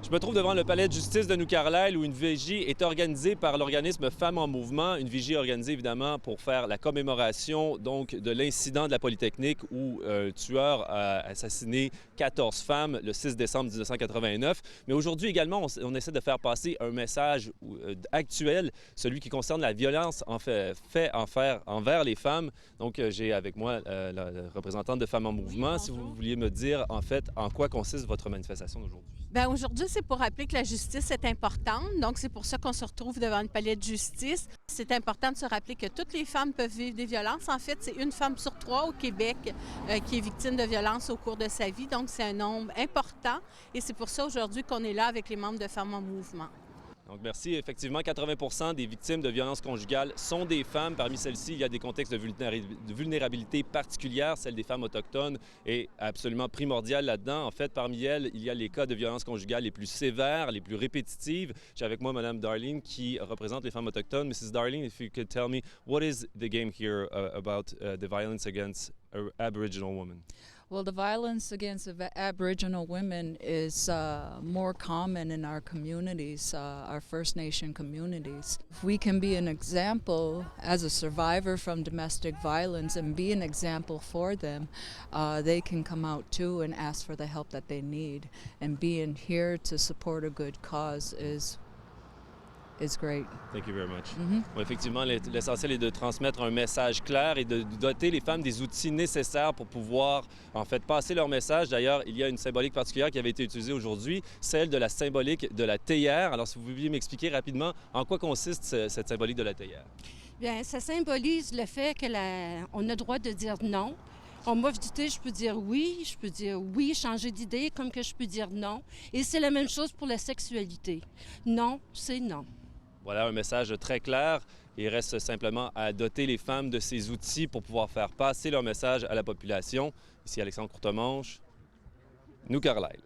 Je me trouve devant le palais de justice de New Carlisle où une vigie est organisée par l'organisme Femmes en Mouvement. Une vigie organisée évidemment pour faire la commémoration donc de l'incident de la Polytechnique où un tueur a assassiné 14 femmes le 6 décembre 1989. Mais aujourd'hui également, on essaie de faire passer un message actuel, celui qui concerne la violence envers les femmes. Donc j'ai avec moi la représentante de Femmes en Mouvement. Si vous vouliez me dire en fait en quoi consiste votre manifestation d'aujourd'hui. Bien, aujourd'hui, c'est pour rappeler que la justice est importante. Donc, c'est pour ça qu'on se retrouve devant le palais de justice. C'est important de se rappeler que toutes les femmes peuvent vivre des violences. En fait, c'est une femme sur trois au Québec qui est victime de violences au cours de sa vie. Donc, c'est un nombre important. Et c'est pour ça aujourd'hui qu'on est là avec les membres de Femmes en Mouvement. Donc, merci. Effectivement, 80 des victimes de violences conjugales sont des femmes. Parmi celles-ci, il y a des contextes de vulnérabilité particulière. Celle des femmes autochtones est absolument primordiale là-dedans. En fait, parmi elles, il y a les cas de violences conjugales les plus sévères, les plus répétitives. J'ai avec moi Mme Darling qui représente les femmes autochtones. Mrs. Darling, if you could tell me, what is the game here about the violence against Aboriginal women? Well, the violence against Aboriginal women is more common in our communities, our First Nation communities. If we can be an example as a survivor from domestic violence and be an example for them, they can come out too and ask for the help that they need. And being here to support a good cause is great. Thank you very much. Bon, effectivement, l'essentiel est de transmettre un message clair et de doter les femmes des outils nécessaires pour pouvoir, en fait, passer leur message. D'ailleurs, il y a une symbolique particulière qui avait été utilisée aujourd'hui, celle de la symbolique de la théière. Alors, si vous pouviez m'expliquer rapidement en quoi consiste cette symbolique de la théière. Bien, ça symbolise le fait que on a le droit de dire non. On m'offre du thé, je peux dire oui, changer d'idée, comme que je peux dire non. Et c'est la même chose pour la sexualité. Non, c'est non. Voilà un message très clair. Il reste simplement à doter les femmes de ces outils pour pouvoir faire passer leur message à la population. Ici Alexandre Courtemanche, New Carlisle.